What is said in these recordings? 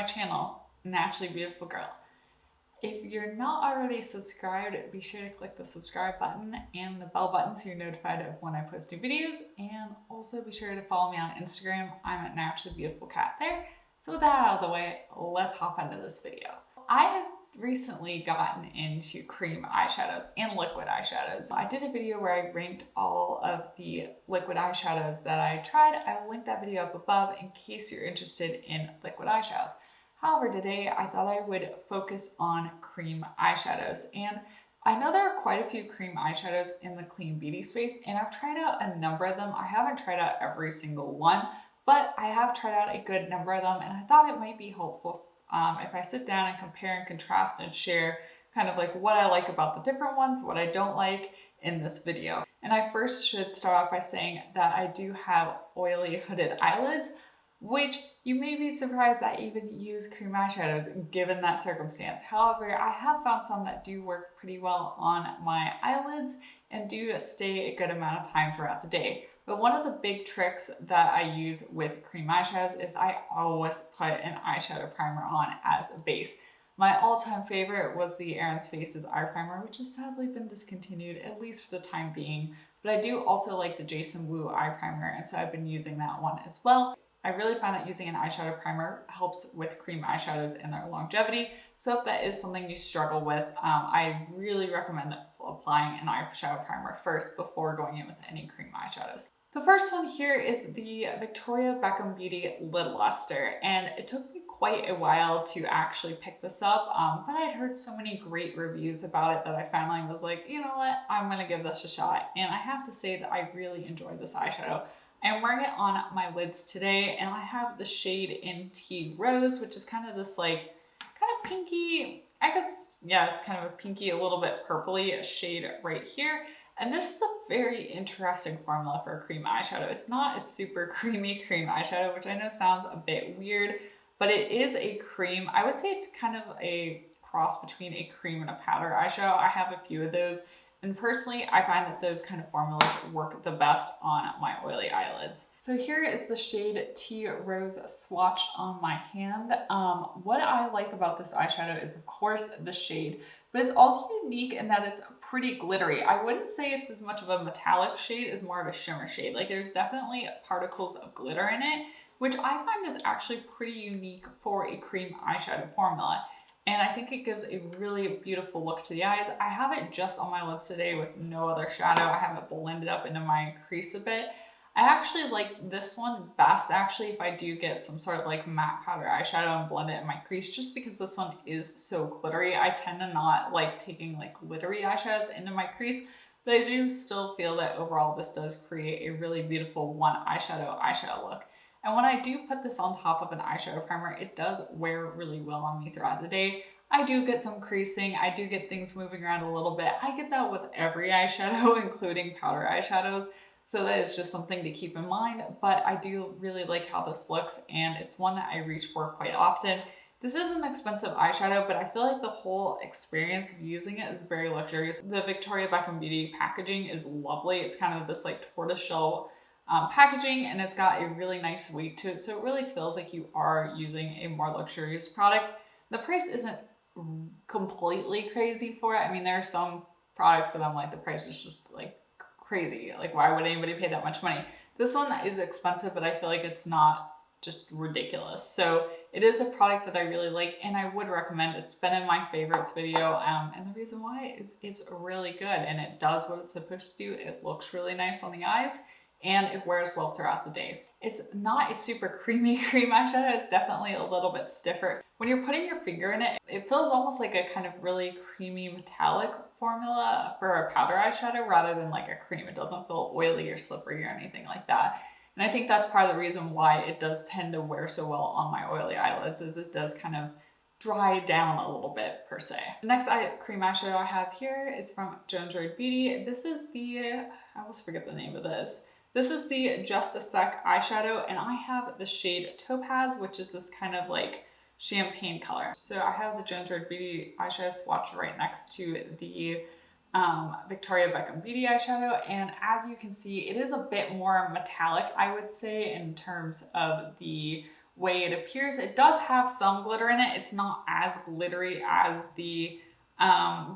my channel, Naturally Beautiful Girl. If you're not already subscribed, be sure to click the subscribe button and the bell button so you're notified of when I post new videos. And also be sure to follow me on Instagram. I'm at naturallybeautifulgirlkat there. So with that out of the way, let's hop into this video. I have recently gotten into cream eyeshadows and liquid eyeshadows. I did a video where I ranked all of the liquid eyeshadows that I tried. I will link that video up above in case you're interested in liquid eyeshadows. However, today I thought I would focus on cream eyeshadows, and I know there are quite a few cream eyeshadows in the clean beauty space, and I've tried out a number of them. I haven't tried out every single one, but I have tried out a good number of them, and I thought it might be helpful if I sit down and compare and contrast and share kind of like what I like about the different ones, what I don't like in this video. And I first should start off by saying that I do have oily hooded eyelids, which you may be surprised that I even use cream eyeshadows given that circumstance. However, I have found some that do work pretty well on my eyelids and do stay a good amount of time throughout the day. But one of the big tricks that I use with cream eyeshadows is I always put an eyeshadow primer on as a base. My all-time favorite was the Aaron's Faces eye primer, which has sadly been discontinued, at least for the time being. But I do also like the Jason Wu eye primer, and so I've been using that one as well. I really find that using an eyeshadow primer helps with cream eyeshadows and their longevity. So if that is something you struggle with, I really recommend applying an eyeshadow primer first before going in with any cream eyeshadows. The first one here is the Victoria Beckham Beauty Lid Lustre, and it took me quite a while to actually pick this up, but I'd heard so many great reviews about it that I finally was like, you know what, I'm gonna give this a shot. And I have to say that I really enjoyed this eyeshadow. I'm wearing it on my lids today, and I have the shade in Tea Rose, which is kind of this like, kind of pinky, I guess, yeah, it's kind of a pinky, a little bit purpley shade right here. And this is a very interesting formula for a cream eyeshadow. It's not a super creamy cream eyeshadow, which I know sounds a bit weird, but it is a cream. I would say it's kind of a cross between a cream and a powder eyeshadow. I have a few of those. And personally, I find that those kind of formulas work the best on my oily eyelids. So here is the shade Tea Rose swatched on my hand. What I like about this eyeshadow is, of course, the shade, but it's also unique in that it's pretty glittery. I wouldn't say it's as much of a metallic shade as more of a shimmer shade. Like there's definitely particles of glitter in it, which I find is actually pretty unique for a cream eyeshadow formula. And I think it gives a really beautiful look to the eyes. I have it just on my lids today with no other shadow. I have it blended up into my crease a bit. I actually like this one best actually if I do get some sort of like matte powder eyeshadow and blend it in my crease, just because this one is so glittery. I tend to not like taking like glittery eyeshadows into my crease, but I do still feel that overall this does create a really beautiful one eyeshadow look. And when I do put this on top of an eyeshadow primer, it does wear really well on me throughout the day. I do get some creasing, I do get things moving around a little bit. I get that with every eyeshadow, including powder eyeshadows. So that is just something to keep in mind, but I do really like how this looks, and it's one that I reach for quite often. This is an expensive eyeshadow, but I feel like the whole experience of using it is very luxurious. The Victoria Beckham Beauty packaging is lovely. It's kind of this like tortoiseshell packaging, and it's got a really nice weight to it, so it really feels like you are using a more luxurious product. The price isn't completely crazy for it. I mean, there are some products that I'm like, the price is just like crazy. Like, why would anybody pay that much money? This one is expensive, but I feel like it's not just ridiculous. So it is a product that I really like, and I would recommend. It's been in my favorites video, and the reason why is it's really good, and it does what it's supposed to do. It looks really nice on the eyes, and it wears well throughout the day. It's not a super creamy cream eyeshadow. It's definitely a little bit stiffer. When you're putting your finger in it, it feels almost like a kind of really creamy metallic formula for a powder eyeshadow rather than like a cream. It doesn't feel oily or slippery or anything like that. And I think that's part of the reason why it does tend to wear so well on my oily eyelids, is it does kind of dry down a little bit per se. The next cream eyeshadow I have here is from Roen Beauty. This is the, I always forget the name of this. This is the Just a Sec eyeshadow, and I have the shade Topaz, which is this kind of like champagne color. So I have the Roen Beauty eyeshadow swatched right next to the Victoria Beckham Beauty eyeshadow, and as you can see, it is a bit more metallic, I would say, in terms of the way it appears. It does have some glitter in it. It's not as glittery as the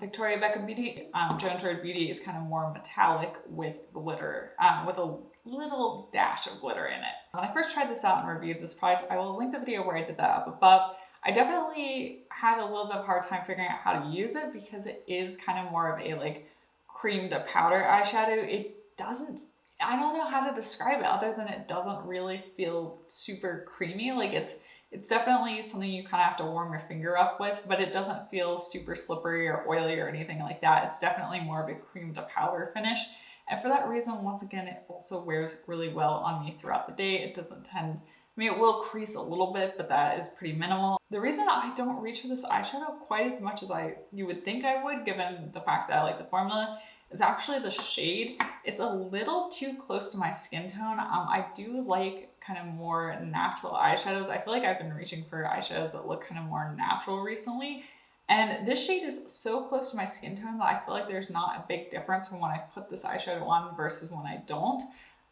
Victoria Beckham Beauty. Roen Beauty is kind of more metallic with glitter, with a little dash of glitter in it. When I first tried this out and reviewed this product, I will link the video where I did that up above. I definitely had a little bit of a hard time figuring out how to use it because it is kind of more of a like cream to powder eyeshadow. It doesn't, I don't know how to describe it other than it doesn't really feel super creamy. Like it's definitely something you kind of have to warm your finger up with, but it doesn't feel super slippery or oily or anything like that. It's definitely more of a cream to powder finish. And for that reason, once again, it also wears really well on me throughout the day. It doesn't tend, I mean, it will crease a little bit, but that is pretty minimal. The reason I don't reach for this eyeshadow quite as much as you would think I would, given the fact that I like the formula, is actually the shade. It's a little too close to my skin tone. I do like kind of more natural eyeshadows. I feel like I've been reaching for eyeshadows that look kind of more natural recently. And this shade is so close to my skin tone that I feel like there's not a big difference from when I put this eyeshadow on versus when I don't.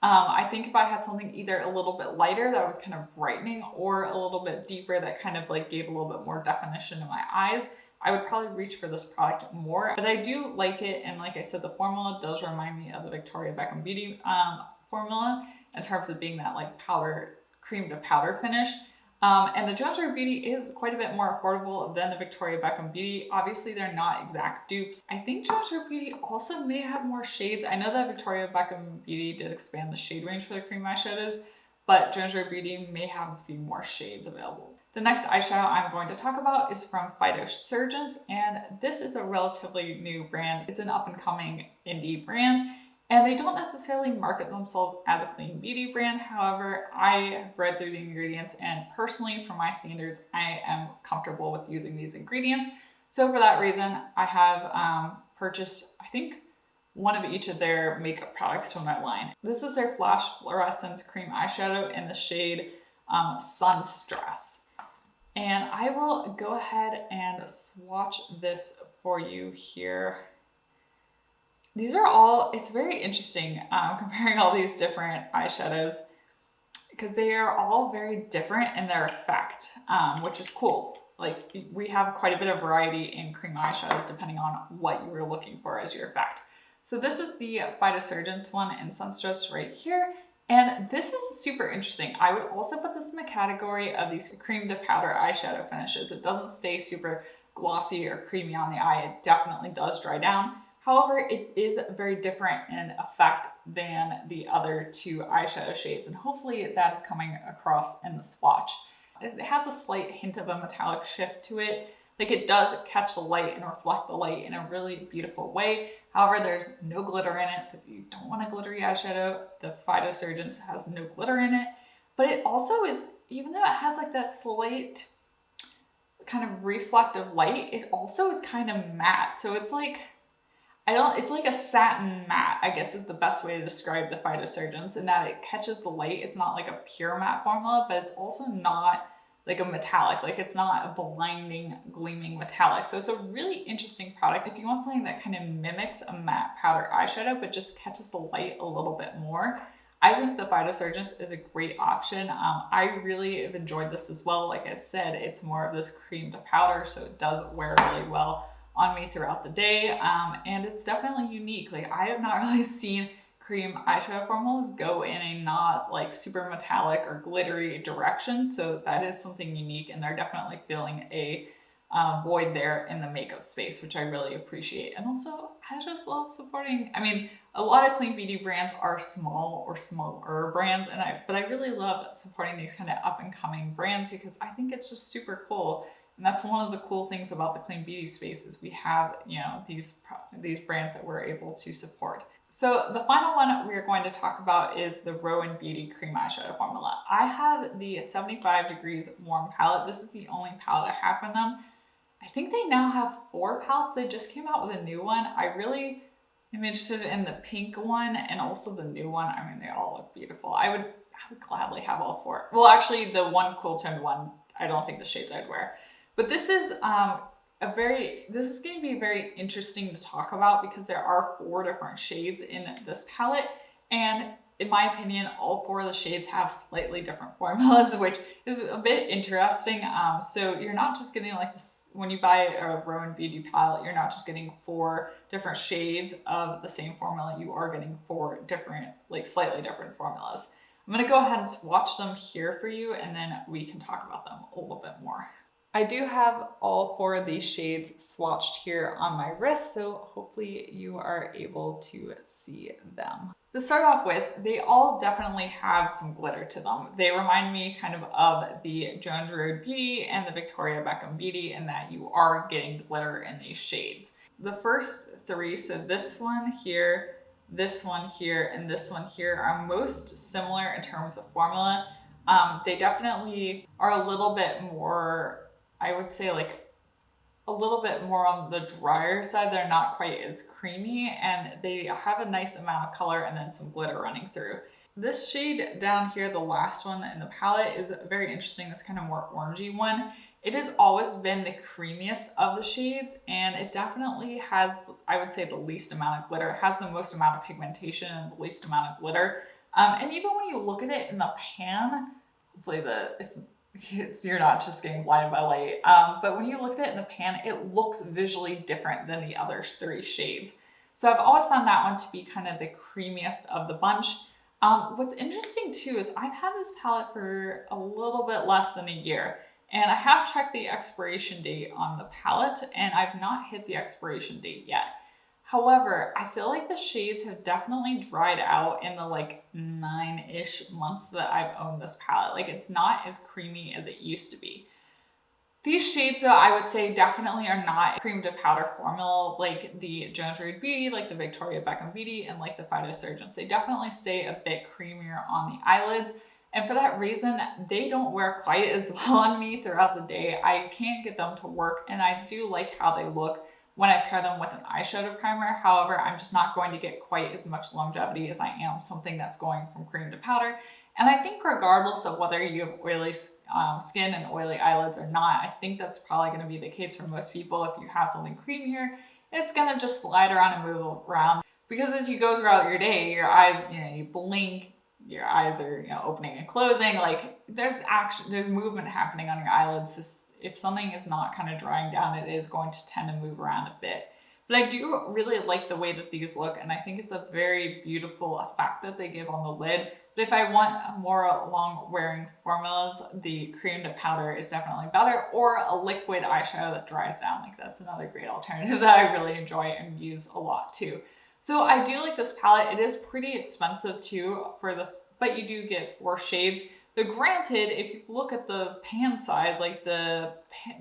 I think if I had something either a little bit lighter that was kind of brightening or a little bit deeper that kind of like gave a little bit more definition to my eyes, I would probably reach for this product more. But I do like it, and like I said, the formula does remind me of the Victoria Beckham Beauty formula in terms of being that like powder, cream to powder finish. And the Roen Beauty is quite a bit more affordable than the Victoria Beckham Beauty. Obviously, they're not exact dupes. I think Roen Beauty also may have more shades. I know that Victoria Beckham Beauty did expand the shade range for the cream eyeshadows, but Roen Beauty may have a few more shades available. The next eyeshadow I'm going to talk about is from Phytosurgence, and this is a relatively new brand. It's an up-and-coming indie brand, and they don't necessarily market themselves as a clean beauty brand. However, I have read through the ingredients, and personally, for my standards, I am comfortable with using these ingredients. So for that reason, I have purchased, I think, one of each of their makeup products from my line. This is their Flash Fluorescence Cream Eyeshadow in the shade Sun Stress. And I will go ahead and swatch this for you here. These are all, it's very interesting comparing all these different eyeshadows because they are all very different in their effect, which is cool. Like we have quite a bit of variety in cream eyeshadows depending on what you were looking for as your effect. So this is the Phytosurgence one in Sun Stress right here. And this is super interesting. I would also put this in the category of these cream to powder eyeshadow finishes. It doesn't stay super glossy or creamy on the eye. It definitely does dry down. However, it is very different in effect than the other two eyeshadow shades, and hopefully that is coming across in the swatch. It has a slight hint of a metallic shift to it. Like it does catch the light and reflect the light in a really beautiful way. However, there's no glitter in it, so if you don't want a glittery eyeshadow, the Phytosurgence has no glitter in it. But it also is, even though it has like that slight kind of reflective light, it also is kind of matte. So it's like, it's like a satin matte, I guess is the best way to describe the Phytosurgence, in that it catches the light. It's not like a pure matte formula, but it's also not like a metallic, like it's not a blinding, gleaming metallic. So it's a really interesting product if you want something that kind of mimics a matte powder eyeshadow, but just catches the light a little bit more. I think the Phytosurgence is a great option. I really have enjoyed this as well. Like I said, it's more of this cream to powder, so it does wear really well on me throughout the day. And it's definitely unique. Like I have not really seen cream eyeshadow formulas go in a not like super metallic or glittery direction. So that is something unique, and they're definitely filling a void there in the makeup space, which I really appreciate. And also I just love supporting, I mean, a lot of clean beauty brands are small or smaller brands, but I really love supporting these kind of up and coming brands because I think it's just super cool. And that's one of the cool things about the clean beauty space is we have, you know, these brands that we're able to support. So the final one we're going to talk about is the Roen Beauty Cream Eyeshadow Formula. I have the 75 Degrees Warm palette. This is the only palette I have from them. I think they now have 4 palettes. They just came out with a new one. I really am interested in the pink one and also the new one. I mean, they all look beautiful. I would gladly have all 4. Well, actually the one cool toned one, I don't think the shades I'd wear. But this is this is going to be very interesting to talk about because there are 4 different shades in this palette, and in my opinion, all 4 of the shades have slightly different formulas, which is a bit interesting. So you're not just getting like this, when you buy a Roen Beauty palette, you're not just getting 4 different shades of the same formula. You are getting 4 different, like slightly different formulas. I'm gonna go ahead and swatch them here for you, and then we can talk about them a little bit more. I do have all 4 of these shades swatched here on my wrist, so hopefully you are able to see them. To start off with, they all definitely have some glitter to them. They remind me kind of the Roen Beauty and the Victoria Beckham Beauty in that you are getting glitter in these shades. The first 3, so this one here, this one here, and this one here are most similar in terms of formula. They definitely are a little bit more, I would say, like a little bit more on the drier side. They're not quite as creamy, and they have a nice amount of color and then some glitter running through. This shade down here, the last one in the palette, is very interesting. This kind of more orangey one. It has always been the creamiest of the shades, and it definitely has, I would say, the least amount of glitter. It has the most amount of pigmentation and the least amount of glitter. And even when you look at it in the pan, hopefully you're not just getting blinded by light, but when you look at it in the pan, it looks visually different than the other 3 shades. So I've always found that one to be kind of the creamiest of the bunch. What's interesting too is I've had this palette for a little bit less than a year, and I have checked the expiration date on the palette, and I've not hit the expiration date yet. However, I feel like the shades have definitely dried out in the like 9-ish months that I've owned this palette. Like, it's not as creamy as it used to be. These shades, though, I would say definitely are not cream to powder formula like the Roen Beauty, like the Victoria Beckham Beauty, and like the Phytosurgence. They definitely stay a bit creamier on the eyelids. And for that reason, they don't wear quite as well on me throughout the day. I can't get them to work, and I do like how they look when I pair them with an eyeshadow primer. However, I'm just not going to get quite as much longevity as I am something that's going from cream to powder. And I think regardless of whether you have oily skin and oily eyelids or not, I think that's probably going to be the case for most people. If you have something creamier, it's going to just slide around and move around. Because as you go throughout your day, your eyes, you blink, your eyes are opening and closing. Like, there's movement happening on your eyelids. If something is not kind of drying down, it is going to tend to move around a bit. But I do really like the way that these look, and I think it's a very beautiful effect that they give on the lid. But if I want more long wearing formulas, the cream to powder is definitely better, or a liquid eyeshadow that dries down. Like, that's another great alternative that I really enjoy and use a lot too. So I do like this palette. It is pretty expensive too, but you do get 4 shades. Granted, if you look at the pan size, like the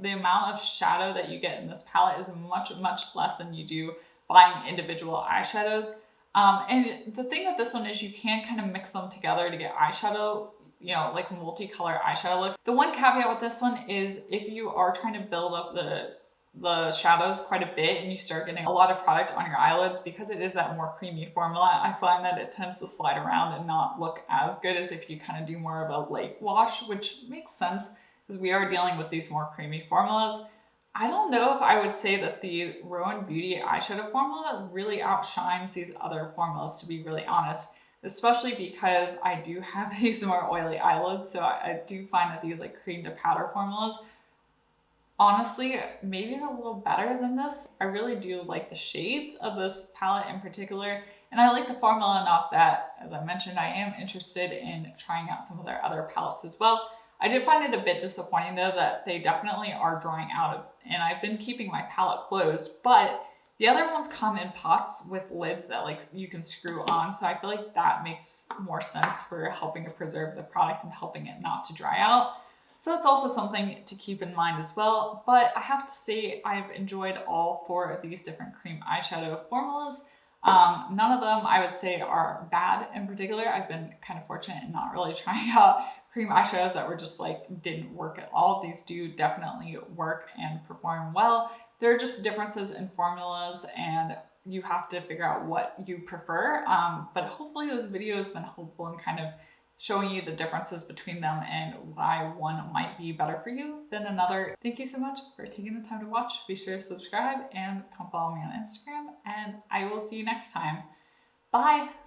amount of shadow that you get in this palette is much, much less than you do buying individual eyeshadows. And the thing with this one is you can kind of mix them together to get eyeshadow, like multicolor eyeshadow looks. The one caveat with this one is if you are trying to build up the shadows quite a bit and you start getting a lot of product on your eyelids, because it is that more creamy formula, I find that it tends to slide around and not look as good as if you kind of do more of a light wash, which makes sense because we are dealing with these more creamy formulas. I don't know if I would say that the Roen Beauty eyeshadow formula really outshines these other formulas, to be really honest, especially because I do have these more oily eyelids. So I do find that these like cream to powder formulas honestly maybe a little better than this. I really do like the shades of this palette in particular, and I like the formula enough that, as I mentioned, I am interested in trying out some of their other palettes as well. I did find it a bit disappointing though that they definitely are drying out, and I've been keeping my palette closed, but the other ones come in pots with lids that like you can screw on, so I feel like that makes more sense for helping to preserve the product and helping it not to dry out. So that's also something to keep in mind as well. But I have to say I've enjoyed all 4 of these different cream eyeshadow formulas. None of them I would say are bad in particular. I've been kind of fortunate in not really trying out cream eyeshadows that were just like didn't work at all. These do definitely work and perform well. There are just differences in formulas, and you have to figure out what you prefer. But hopefully this video has been helpful in kind of showing you the differences between them and why one might be better for you than another. Thank you so much for taking the time to watch. Be sure to subscribe and come follow me on Instagram, and I will see you next time. Bye!